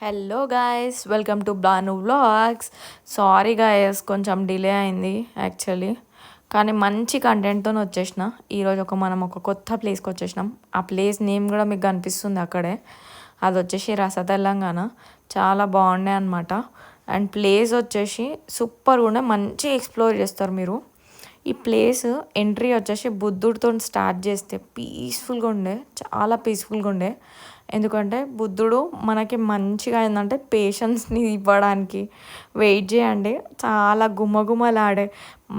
Hello guys, welcome to Banu vlogs. Sorry guys, కొంచెం delay అయింది actually. కానీ మంచి కంటెంట్తో వచ్చేసిన. ఈరోజు మనం ఒక కొత్త ప్లేస్కి వచ్చేసినాం. ఆ ప్లేస్ నేమ్ కూడా మీకు కనిపిస్తుంది అక్కడే. అది వచ్చేసి రస తెలంగాణ. చాలా బాగుండే అనమాట. అండ్ ప్లేస్ వచ్చేసి సూపర్గా ఉండే, మంచిగా ఎక్స్ప్లోర్ చేస్తారు మీరు. ఈ ప్లేస్ ఎంట్రీ వచ్చేసి బుద్ధుడితో స్టార్ట్ చేస్తే పీస్ఫుల్గా ఉండే, చాలా పీస్ఫుల్గా ఉండే. ఎందుకంటే బుద్ధుడు మనకి మంచిగా ఏంటంటే పేషెన్స్ని ఇవ్వడానికి వెయిట్ చేయండి, చాలా గుమగుమలాడే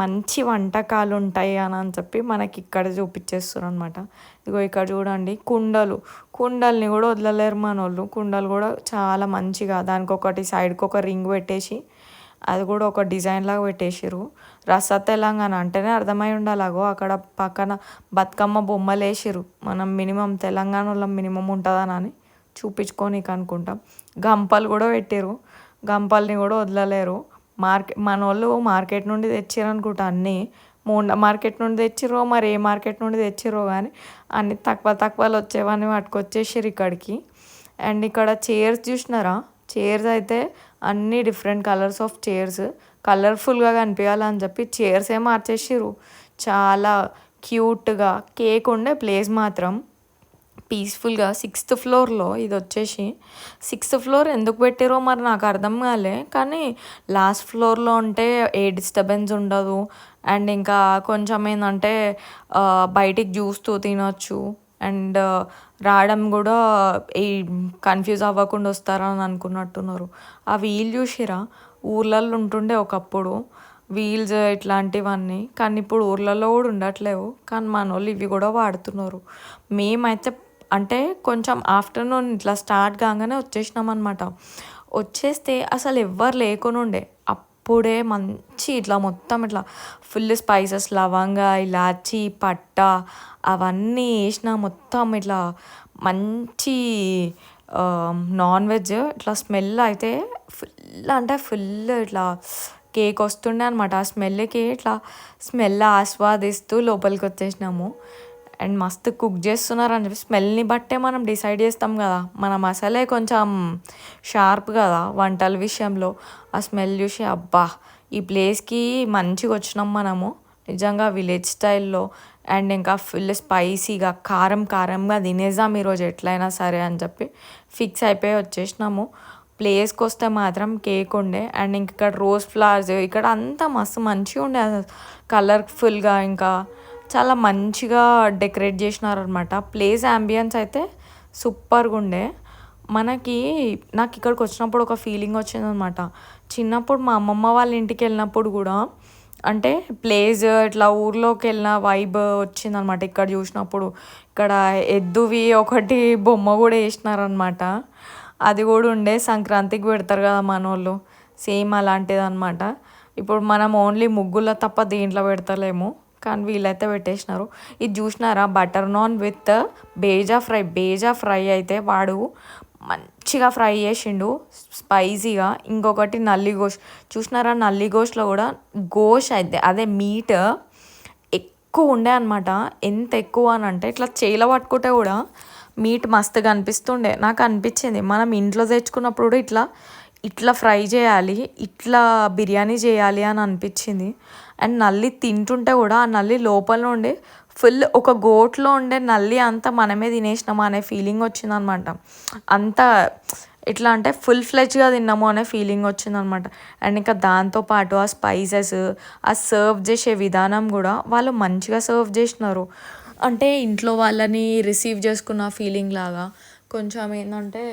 మంచి వంటకాలు ఉంటాయి అని చెప్పి మనకి ఇక్కడ చూపించేస్తారు అనమాట. ఇగో ఇక్కడ చూడండి, కుండల్ని కూడా వదలలేరు మన వాళ్ళు. కుండలు కూడా చాలా మంచిగా దానికి ఒకటి సైడ్కి ఒక రింగ్ పెట్టేసి అది కూడా ఒక డిజైన్ లాగా పెట్టేసారు. రస తెలంగాణ అంటేనే అర్థమై ఉండాలాగో అక్కడ పక్కన బతుకమ్మ బొమ్మలు వేసారు. మనం మినిమం తెలంగాణలో మినిమం ఉంటుందని చూపించుకోనీకి అనుకుంటాం. గంపలు కూడా పెట్టారు. గంపల్ని కూడా వదలలేరు. మన వాళ్ళు మార్కెట్ నుండి తెచ్చారు అనుకుంటా అన్నీ. మోండా మార్కెట్ నుండి తెచ్చిరో మరి ఏ మార్కెట్ నుండి తెచ్చిరో కానీ అన్ని తక్కువలో వచ్చేవన్నీ పట్టుకొచ్చేసారు ఇక్కడికి. అండ్ ఇక్కడ చైర్స్ చూసినారా? చైర్స్ అయితే అన్నీ డిఫరెంట్ కలర్స్ ఆఫ్ చైర్స్, కలర్ఫుల్గా కనిపించాలని చెప్పి చైర్సే మార్చేసారు. చాలా క్యూట్గా కేక్ ఉండే ప్లేస్ మాత్రం పీస్ఫుల్గా 6th ఫ్లోర్లో. ఇది వచ్చేసి 6th ఫ్లోర్ ఎందుకు పెట్టారో మరి నాకు అర్థం కాలే. కానీ లాస్ట్ ఫ్లోర్లో ఉంటే ఏ డిస్టర్బెన్స్ ఉండదు. అండ్ ఇంకా కొంచెం ఏంటంటే బయటికి చూస్తూ తినొచ్చు. అండ్ రావడం కూడా ఈ కన్ఫ్యూజ్ అవ్వకుండా వస్తారని అనుకున్నట్టున్నారు. ఆ వీల్ చూసిరా? ఊర్లలో ఉంటుండే ఒకప్పుడు వీల్స్ ఇట్లాంటివన్నీ, కానీ ఇప్పుడు ఊర్లలో కూడా ఉండట్లేవు. కానీ మన వాళ్ళు ఇవి కూడా వాడుతున్నారు. మేమైతే అంటే కొంచెం ఆఫ్టర్నూన్ ఇట్లా స్టార్ట్ కాగానే వచ్చేసినాం అనమాట. వచ్చేస్తే అసలు ఎవ్వరు లేకునుండే. అప్పుడే మంచి ఇట్లా మొత్తం ఇట్లా ఫుల్ స్పైసెస్, లవంగా, ఇలాచి, పట్ట అవన్నీ వేసిన మొత్తం ఇట్లా మంచి నాన్ వెజ్ ఇట్లా స్మెల్ అయితే ఫుల్ అంటే ఫుల్ ఇట్లా కేక్ వస్తుండే అనమాట. ఆ స్మెల్కి ఇట్లా స్మెల్ ఆస్వాదిస్తూ లోపలికి వచ్చేసినాము. అండ్ మస్తు కుక్ చేస్తున్నారు అని చెప్పి స్మెల్ని బట్టే మనం డిసైడ్ చేస్తాం కదా. మన మసాలే కొంచెం షార్ప్ కదా వంటల విషయంలో. ఆ స్మెల్ చూసి అబ్బా, ఈ ప్లేస్కి మంచిగా వచ్చినాం మనము నిజంగా విలేజ్ స్టైల్లో. అండ్ ఇంకా ఫుల్ స్పైసీగా కారంగా తినేద్దాం ఈరోజు ఎట్లయినా సరే అని చెప్పి ఫిక్స్ అయిపోయి వచ్చేసినాము. ప్లేస్కి వస్తే మాత్రం కేక్ ఉండే. అండ్ ఇంక ఇక్కడ రోజ్ ఫ్లవర్స్ ఇక్కడ అంతా మస్తు మంచిగా ఉండే, కలర్ఫుల్గా ఇంకా చాలా మంచిగా డెకరేట్ చేసినారనమాట. ప్లేస్ యాంబియన్స్ అయితే సూపర్గా ఉండే. నాకు ఇక్కడికి వచ్చినప్పుడు ఒక ఫీలింగ్ వచ్చిందనమాట. చిన్నప్పుడు మా అమ్మమ్మ వాళ్ళ ఇంటికి వెళ్ళినప్పుడు కూడా అంటే ప్లేస్ ఇట్లా ఊర్లోకి వెళ్ళిన వైబ్ వచ్చిందనమాట. ఇక్కడ చూసినప్పుడు ఇక్కడ ఎద్దువి ఒకటి బొమ్మ కూడా వేసినారనమాట. అది కూడా ఉండే, సంక్రాంతికి పెడతారు కదా మన వాళ్ళు, సేమ్ అలాంటిది అనమాట. ఇప్పుడు మనం ఓన్లీ ముగ్గులో తప్ప దేంట్లో పెడతలేము, కానీ వీళ్ళైతే పెట్టేసినారు. ఇది చూసినారా? Butter non with bheja fry అయితే వాడు మంచిగా ఫ్రై చేసిండు స్పైసీగా. ఇంకొకటి నల్లి గోష్ చూసినారా? నల్లి గోష్లో కూడా అయితే అదే మీట్ ఎక్కువ ఉండే అనమాట. ఎంత ఎక్కువ అని అంటే ఇట్లా చేయిలో పట్టుకుంటే కూడా మీట్ మస్తుగా అనిపిస్తుండే. నాకు అనిపించింది మనం ఇంట్లో తెచ్చుకున్నప్పుడు కూడా ఇట్లా ఫ్రై చేయాలి, ఇట్లా బిర్యానీ చేయాలి అని అనిపించింది. అండ్ నల్లి తింటుంటే కూడా ఆ నల్లి లోపల నుండి ఫుల్ ఒక గోట్లో ఉండే నల్లి అంతా మనమే తినేసినామా అనే ఫీలింగ్ వచ్చిందనమాట. అంత ఎట్లా అంటే ఫుల్ ఫ్లెజ్గా తిన్నాము అనే ఫీలింగ్ వచ్చిందనమాట. అండ్ ఇంకా దాంతోపాటు ఆ స్పైసెస్, ఆ సర్వ్ చేసే విధానం కూడా వాళ్ళు మంచిగా సర్వ్ చేసినారు. అంటే ఇంట్లో వాళ్ళని రిసీవ్ చేసుకున్న ఫీలింగ్ లాగా. కొంచెం ఏంటంటే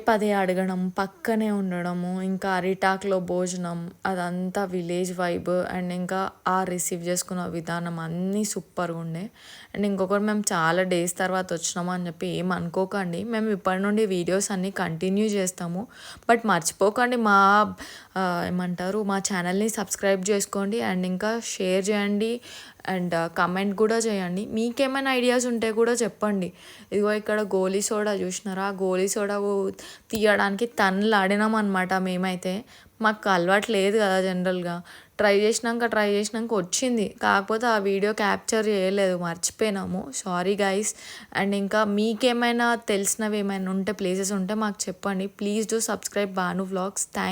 పదే అడగడం, పక్కనే ఉండడము, ఇంకా అరిటాకులో భోజనం, అదంతా విలేజ్ వైబ్. అండ్ ఇంకా ఆ రిసీవ్ చేసుకున్న విధానం అన్నీ సూపర్గా ఉండే. అండ్ ఇంకొకటి, మేము చాలా డేస్ తర్వాత వచ్చినాము అని చెప్పి ఏం అనుకోకండి. మేము ఇప్పటి నుండి వీడియోస్ అన్నీ కంటిన్యూ చేస్తాము. బట్ మర్చిపోకండి మా ఛానల్ని సబ్స్క్రైబ్ చేసుకోండి. అండ్ ఇంకా షేర్ చేయండి. అండ్ కమెంట్ కూడా చేయండి. మీకేమైనా ఐడియాస్ ఉంటే కూడా చెప్పండి. ఇదిగో ఇక్కడ గోలీ సోడా చూసినారా, ఆ గోలీ సోడా తీయడానికి తన్నులాడినాం అనమాట మేమైతే. మాకు అలవాటు లేదు కదా జనరల్గా. ట్రై చేసినాక వచ్చింది, కాకపోతే ఆ వీడియో క్యాప్చర్ చేయలేదు, మర్చిపోయినాము. Sorry guys. అండ్ ఇంకా మీకేమైనా తెలిసినవి ఏమైనా ఉంటే ప్లేసెస్ ఉంటే మాకు చెప్పండి. Please do subscribe Banu vlogs. Thank